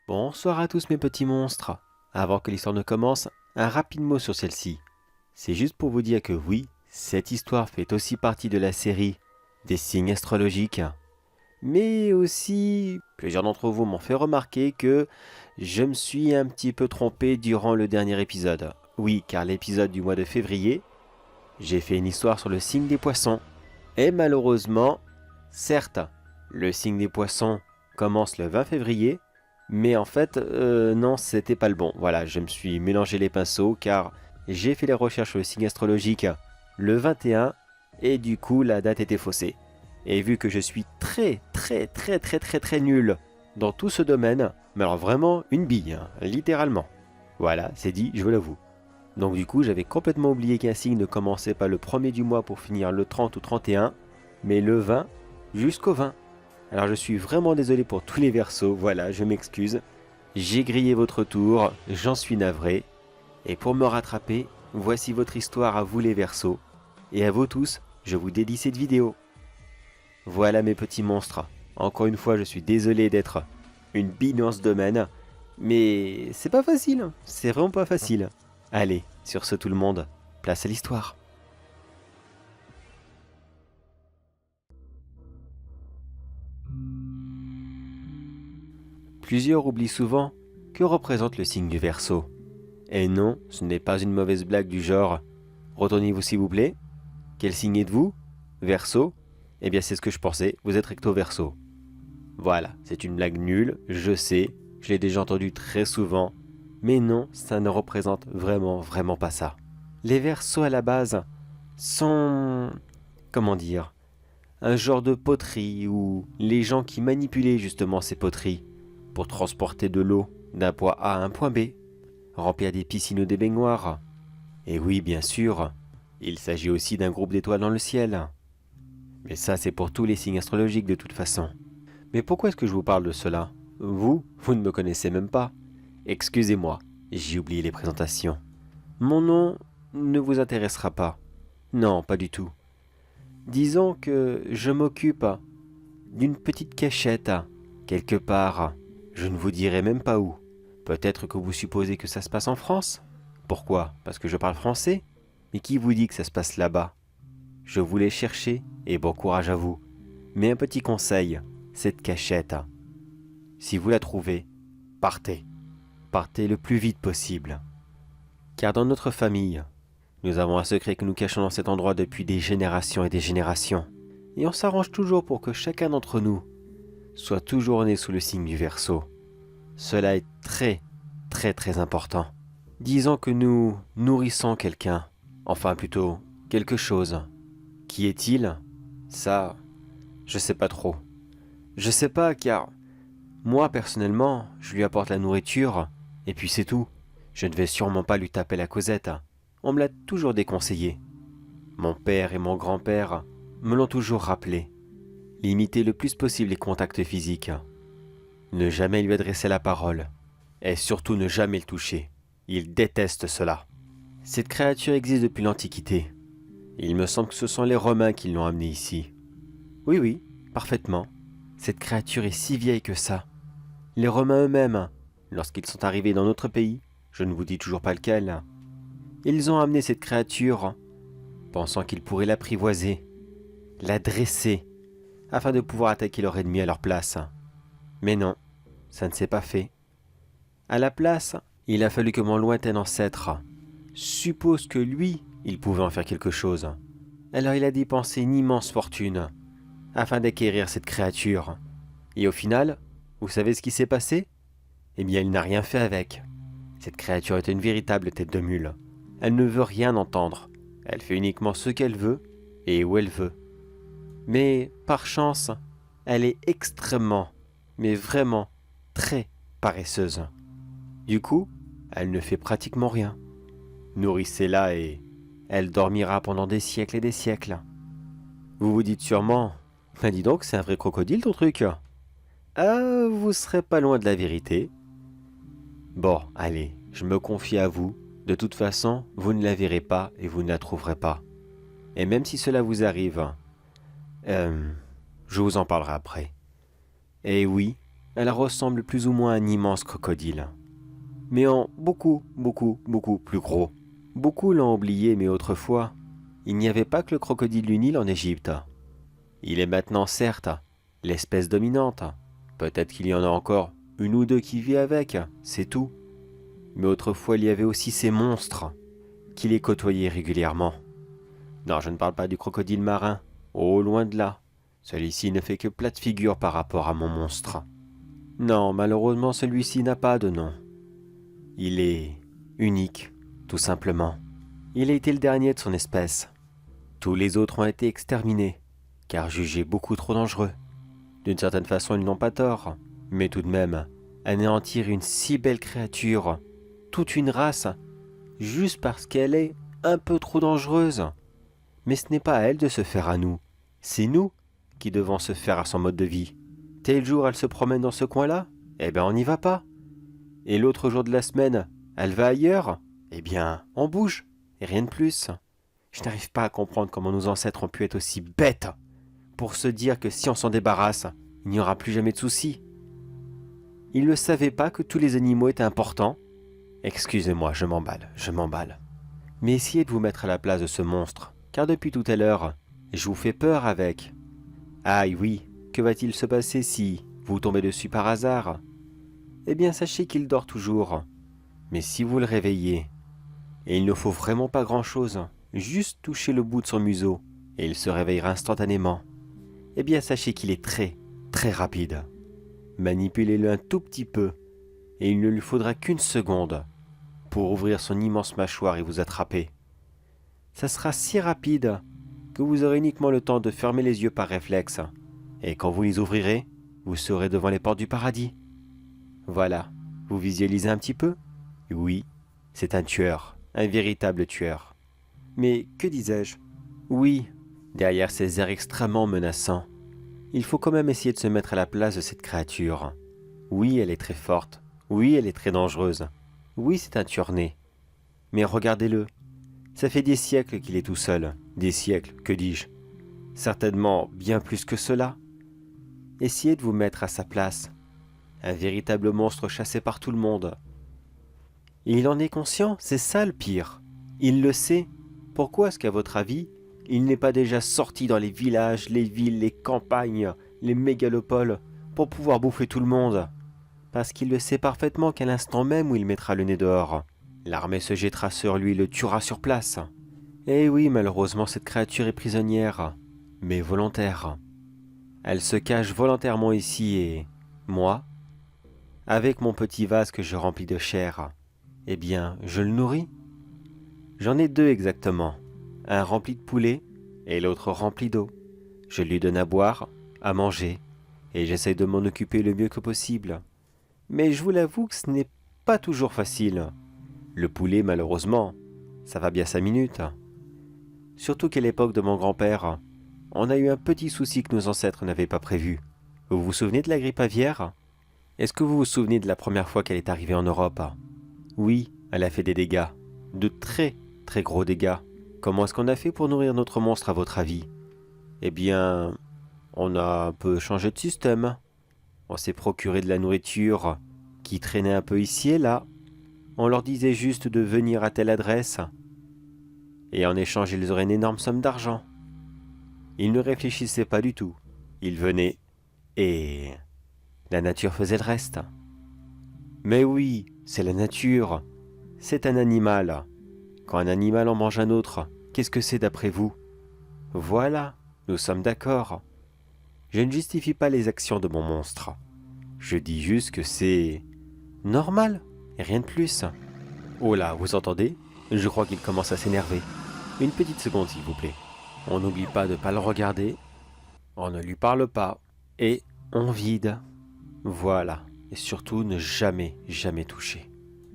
Bonsoir à tous mes petits monstres. Avant que l'histoire ne commence, un rapide mot sur celle-ci. C'est juste pour vous dire que oui, cette histoire fait aussi partie de la série des signes astrologiques. Mais aussi, plusieurs d'entre vous m'ont fait remarquer que je me suis un petit peu trompé durant le dernier épisode. Oui, car l'épisode du mois de février, j'ai fait une histoire sur le signe des poissons. Et malheureusement, certes, le signe des poissons commence le 20 février, mais en fait, non, c'était pas le bon. Voilà, je me suis mélangé les pinceaux car j'ai fait les recherches sur le signe astrologique le 21 et du coup, la date était faussée. Et vu que je suis très nul dans tout ce domaine, mais alors vraiment une bille, hein, littéralement. Voilà, c'est dit, je vous l'avoue. Donc du coup, j'avais complètement oublié qu'un signe ne commençait pas le 1er du mois pour finir le 30 ou 31, mais le 20 jusqu'au 20. Alors je suis vraiment désolé pour tous les Verseaux, voilà, je m'excuse. J'ai grillé votre tour, j'en suis navré. Et pour me rattraper, voici votre histoire à vous les Verseaux. Et à vous tous, je vous dédie cette vidéo. Voilà mes petits monstres. Encore une fois, je suis désolé d'être une bille dans ce domaine. Mais c'est pas facile, c'est vraiment pas facile. Allez, sur ce tout le monde, place à l'histoire. Plusieurs oublient souvent que représente le signe du Verseau. Et non, ce n'est pas une mauvaise blague du genre « Retournez-vous s'il vous plaît ». Quel signe êtes-vous? Verseau? Eh bien c'est ce que je pensais, vous êtes recto verso. Voilà, c'est une blague nulle, je sais, je l'ai déjà entendu très souvent, mais non, ça ne représente vraiment pas ça. Les Verseaux à la base sont... comment dire? Un genre de poterie où les gens qui manipulaient justement ces poteries pour transporter de l'eau d'un point A à un point B, remplir des piscines ou des baignoires. Et oui, bien sûr, il s'agit aussi d'un groupe d'étoiles dans le ciel. Mais ça, c'est pour tous les signes astrologiques de toute façon. Mais pourquoi est-ce que je vous parle de cela? Vous ne me connaissez même pas. Excusez-moi, j'ai oublié les présentations. Mon nom ne vous intéressera pas. Non, pas du tout. Disons que je m'occupe d'une petite cachette, quelque part. Je ne vous dirai même pas où. Peut-être que vous supposez que ça se passe en France? Pourquoi? Parce que je parle français? Mais qui vous dit que ça se passe là-bas? Je voulais chercher, et bon courage à vous. Mais un petit conseil, cette cachette, si vous la trouvez, partez. Partez le plus vite possible. Car dans notre famille, nous avons un secret que nous cachons dans cet endroit depuis des générations et des générations. Et on s'arrange toujours pour que chacun d'entre nous soit toujours né sous le signe du Verseau. Cela est très important. Disons que nous nourrissons quelqu'un, enfin plutôt quelque chose. Qui est-il? Ça, je sais pas trop. Je sais pas car moi personnellement, je lui apporte la nourriture et puis c'est tout. Je ne vais sûrement pas lui taper la causette. On me l'a toujours déconseillé. Mon père et mon grand-père me l'ont toujours rappelé. Limiter le plus possible les contacts physiques. Ne jamais lui adresser la parole. Et surtout ne jamais le toucher. Il déteste cela. Cette créature existe depuis l'Antiquité. Il me semble que ce sont les Romains qui l'ont amenée ici. Oui, parfaitement. Cette créature est si vieille que ça. Les Romains eux-mêmes, lorsqu'ils sont arrivés dans notre pays, je ne vous dis toujours pas lequel, ils ont amené cette créature, pensant qu'ils pourraient l'apprivoiser, la dresser, afin de pouvoir attaquer leur ennemi à leur place. Mais non, ça ne s'est pas fait. À la place, il a fallu que mon lointain ancêtre suppose que lui, il pouvait en faire quelque chose. Alors il a dépensé une immense fortune afin d'acquérir cette créature. Et au final, vous savez ce qui s'est passé? Eh bien, il n'a rien fait avec. Cette créature est une véritable tête de mule. Elle ne veut rien entendre. Elle fait uniquement ce qu'elle veut et où elle veut. Mais, par chance, elle est extrêmement, mais vraiment très paresseuse. Du coup, elle ne fait pratiquement rien. Nourrissez-la et elle dormira pendant des siècles et des siècles. Vous vous dites sûrement, ben dis donc, c'est un vrai crocodile ton truc. Ah, vous serez pas loin de la vérité. Bon, allez, je me confie à vous, De toute façon, vous ne la verrez pas et vous ne la trouverez pas. Et même si cela vous arrive, je vous en parlerai après. Et oui, elle ressemble plus ou moins à un immense crocodile. Mais en beaucoup, beaucoup, beaucoup plus gros. Beaucoup l'ont oublié, mais autrefois, il n'y avait pas que le crocodile du Nil en Égypte. Il est maintenant certes l'espèce dominante. Peut-être qu'il y en a encore une ou deux qui vit avec, c'est tout. Mais autrefois il y avait aussi ces monstres qui les côtoyaient régulièrement. Non, je ne parle pas du crocodile marin. Oh, loin de là. Celui-ci ne fait que plate figure par rapport à mon monstre. Non, malheureusement celui-ci n'a pas de nom. Il est unique, tout simplement. Il a été le dernier de son espèce. Tous les autres ont été exterminés, car jugés beaucoup trop dangereux. D'une certaine façon, ils n'ont pas tort, mais tout de même, anéantir une si belle créature, toute une race, juste parce qu'elle est un peu trop dangereuse. Mais ce n'est pas à elle de se faire à nous, c'est nous qui devons se faire à son mode de vie. Tel jour elle se promène dans ce coin-là, eh bien on n'y va pas. Et l'autre jour de la semaine, elle va ailleurs, eh bien on bouge, et rien de plus. Je n'arrive pas à comprendre comment nos ancêtres ont pu être aussi bêtes pour se dire que si on s'en débarrasse, il n'y aura plus jamais de soucis. Ils ne savaient pas que tous les animaux étaient importants. Excusez-moi, je m'emballe. Mais essayez de vous mettre à la place de ce monstre, car depuis tout à l'heure, je vous fais peur avec. Aïe oui, que va-t-il se passer si vous tombez dessus par hasard? Eh bien sachez qu'il dort toujours. Mais si vous le réveillez, et il ne faut vraiment pas grand-chose, juste toucher le bout de son museau, et il se réveillera instantanément. Eh bien sachez qu'il est très, très rapide. Manipulez-le un tout petit peu, et il ne lui faudra qu'une seconde pour ouvrir son immense mâchoire et vous attraper. Ça sera si rapide que vous aurez uniquement le temps de fermer les yeux par réflexe, et quand vous les ouvrirez, vous serez devant les portes du paradis. Voilà, vous visualisez un petit peu? Oui, c'est un tueur, un véritable tueur. Mais que disais-je? Oui, derrière ces airs extrêmement menaçants, il faut quand même essayer de se mettre à la place de cette créature. Oui, elle est très forte. Oui, elle est très dangereuse. Oui, c'est un tueur né. Mais regardez-le. Ça fait des siècles qu'il est tout seul. Des siècles, que dis-je? Certainement bien plus que cela. Essayez de vous mettre à sa place. Un véritable monstre chassé par tout le monde. Et il en est conscient, c'est ça le pire. Il le sait. Pourquoi est-ce qu'à votre avis, il n'est pas déjà sorti dans les villages, les villes, les campagnes, les mégalopoles, pour pouvoir bouffer tout le monde? Parce qu'il le sait parfaitement qu'à l'instant même où il mettra le nez dehors, l'armée se jettera sur lui et le tuera sur place. Et oui, malheureusement, cette créature est prisonnière, mais volontaire. Elle se cache volontairement ici et moi, avec mon petit vase que je remplis de chair, eh bien, je le nourris. J'en ai deux exactement, un rempli de poulet et l'autre rempli d'eau. Je lui donne à boire, à manger, et j'essaie de m'en occuper le mieux que possible. Mais je vous l'avoue que ce n'est pas toujours facile. Le poulet, malheureusement, ça va bien 5 minutes. Surtout qu'à l'époque de mon grand-père, on a eu un petit souci que nos ancêtres n'avaient pas prévu. Vous vous souvenez de la grippe aviaire? Est-ce que vous vous souvenez de la première fois qu'elle est arrivée en Europe? Oui, elle a fait des dégâts. De très, très gros dégâts. Comment est-ce qu'on a fait pour nourrir notre monstre à votre avis? Eh bien, on a un peu changé de système. On s'est procuré de la nourriture qui traînait un peu ici et là. On leur disait juste de venir à telle adresse. Et en échange, ils auraient une énorme somme d'argent. Ils ne réfléchissaient pas du tout. Ils venaient et la nature faisait le reste. Mais oui, c'est la nature. C'est un animal. Quand un animal en mange un autre, qu'est-ce que c'est d'après vous? Voilà, nous sommes d'accord. Je ne justifie pas les actions de mon monstre. Je dis juste que c'est normal, et rien de plus. Oh là, vous entendez? Je crois qu'il commence à s'énerver. Une petite seconde, s'il vous plaît. On n'oublie pas de ne pas le regarder. On ne lui parle pas. Et on vide. Voilà. Et surtout, ne jamais, jamais toucher.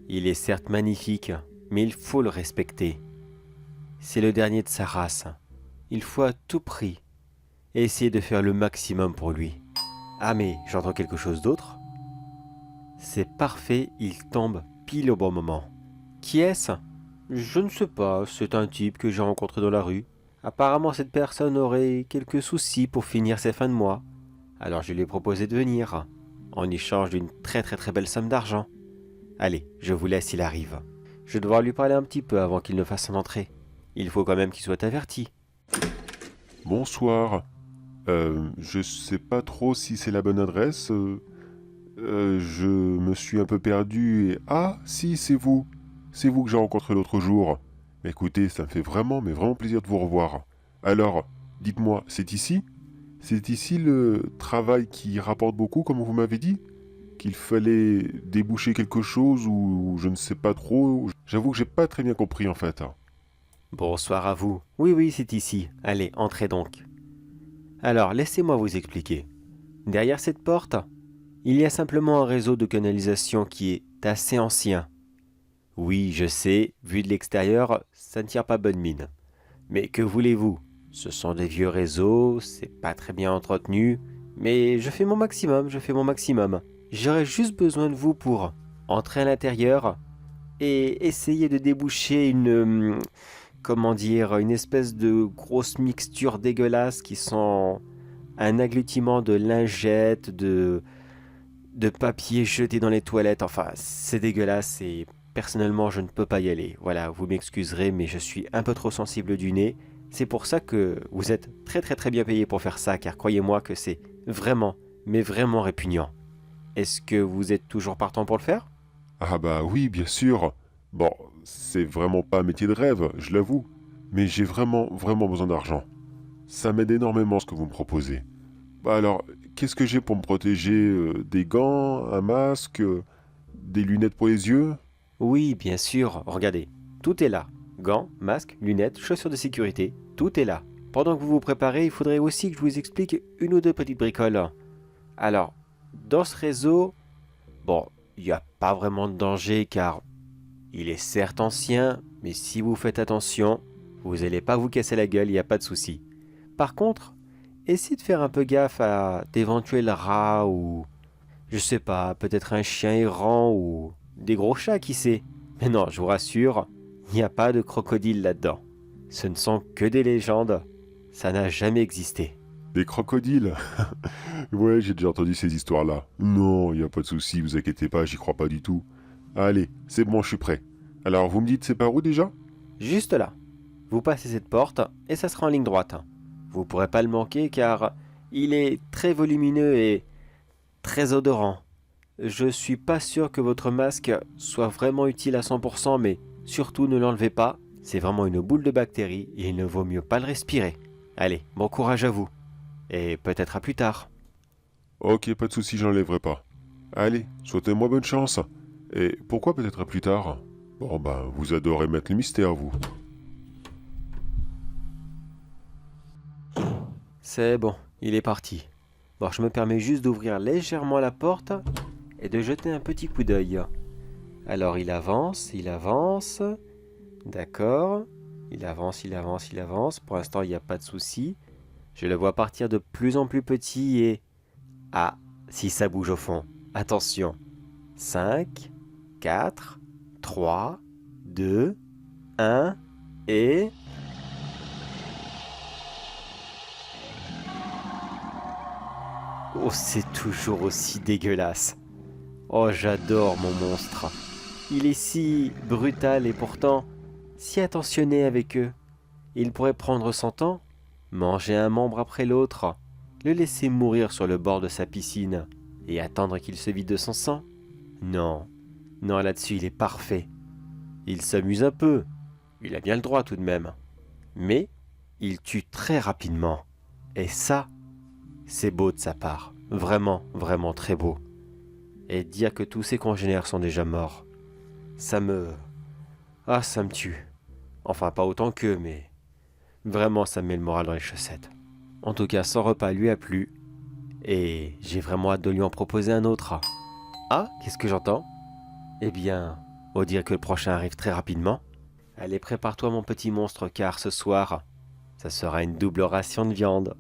Il est certes magnifique, mais il faut le respecter. C'est le dernier de sa race. Il faut à tout prix essayer de faire le maximum pour lui. Ah mais j'entends quelque chose d'autre? C'est parfait, il tombe pile au bon moment. Qui est-ce? Je ne sais pas, c'est un type que j'ai rencontré dans la rue. Apparemment, cette personne aurait quelques soucis pour finir ses fins de mois. Alors je lui ai proposé de venir, en échange d'une très belle somme d'argent. Allez, je vous laisse, il arrive. Je vais devoir lui parler un petit peu avant qu'il ne fasse son entrée. Il faut quand même qu'il soit averti. Bonsoir. Je sais pas trop si c'est la bonne adresse. Je me suis un peu perdu et... Ah, si, c'est vous. C'est vous que j'ai rencontré l'autre jour. Écoutez, ça me fait vraiment, mais vraiment plaisir de vous revoir. Alors, dites-moi, c'est ici? C'est ici le travail qui rapporte beaucoup, comme vous m'avez dit? Qu'il fallait déboucher quelque chose ou je ne sais pas trop. J'avoue que j'ai pas très bien compris en fait. Bonsoir à vous. Oui, c'est ici. Allez, entrez donc. Alors, laissez-moi vous expliquer. Derrière cette porte, il y a simplement un réseau de canalisation qui est assez ancien. Oui, je sais, vu de l'extérieur, ça ne tire pas bonne mine. Mais que voulez-vous? Ce sont des vieux réseaux, c'est pas très bien entretenu, mais je fais mon maximum, je fais mon maximum. J'aurais juste besoin de vous pour entrer à l'intérieur et essayer de déboucher comment dire, une espèce de grosse mixture dégueulasse qui sent un agglutiment de lingettes, de papier jeté dans les toilettes. Enfin, c'est dégueulasse et personnellement, je ne peux pas y aller. Voilà, vous m'excuserez, mais je suis un peu trop sensible du nez. C'est pour ça que vous êtes très bien payé pour faire ça, car croyez-moi que c'est vraiment, mais vraiment répugnant. Est-ce que vous êtes toujours partant pour le faire? Ah bah oui, bien sûr. Bon, c'est vraiment pas un métier de rêve, je l'avoue. Mais j'ai vraiment besoin d'argent. Ça m'aide énormément ce que vous me proposez. Bah alors, qu'est-ce que j'ai pour me protéger? Des gants, un masque, des lunettes pour les yeux? Oui, bien sûr, regardez, tout est là. Gants, masques, lunettes, chaussures de sécurité, tout est là. Pendant que vous vous préparez, il faudrait aussi que je vous explique une ou deux petites bricoles. Alors, dans ce réseau, bon, il n'y a pas vraiment de danger car il est certes ancien, mais si vous faites attention, vous n'allez pas vous casser la gueule, il n'y a pas de souci. Par contre, essayez de faire un peu gaffe à d'éventuels rats ou, je sais pas, peut-être un chien errant ou des gros chats, qui sait. Mais non, je vous rassure, il n'y a pas de crocodile là-dedans. Ce ne sont que des légendes, ça n'a jamais existé. Des crocodiles? Ouais, j'ai déjà entendu ces histoires-là. Non, y a pas de souci, vous inquiétez pas, j'y crois pas du tout. Allez, c'est bon, je suis prêt. Alors, vous me dites c'est par où déjà? Juste là. Vous passez cette porte et ça sera en ligne droite. Vous pourrez pas le manquer car il est très volumineux et très odorant. Je suis pas sûr que votre masque soit vraiment utile à 100%, mais surtout ne l'enlevez pas. C'est vraiment une boule de bactéries et il ne vaut mieux pas le respirer. Allez, bon courage à vous. Et peut-être à plus tard. Ok, pas de souci, j'enlèverai pas. Allez, souhaitez-moi bonne chance. Et pourquoi peut-être plus tard? Bon ben, vous adorez mettre le mystère, vous. C'est bon, il est parti. Bon, je me permets juste d'ouvrir légèrement la porte et de jeter un petit coup d'œil. Alors il avance, il avance. D'accord. Il avance. Pour l'instant, il n'y a pas de souci. Je le vois partir de plus en plus petit et... Ah, si ça bouge au fond. Attention. 5, 4, 3, 2, 1 et... Oh, c'est toujours aussi dégueulasse. Oh, j'adore mon monstre. Il est si brutal et pourtant si attentionné avec eux. Il pourrait prendre son temps, manger un membre après l'autre, le laisser mourir sur le bord de sa piscine et attendre qu'il se vide de son sang. Non, non, là-dessus il est parfait. Il s'amuse un peu, il a bien le droit tout de même. Mais il tue très rapidement. Et ça, c'est beau de sa part. Vraiment très beau. Et dire que tous ses congénères sont déjà morts, ça me... Ah, ça me tue. Enfin, pas autant qu'eux, mais... Vraiment, ça me met le moral dans les chaussettes. En tout cas, son repas lui a plu. Et j'ai vraiment hâte de lui en proposer un autre. Ah, qu'est-ce que j'entends? Eh bien, on dirait que le prochain arrive très rapidement. Allez, prépare-toi mon petit monstre, car ce soir, ça sera une double ration de viande.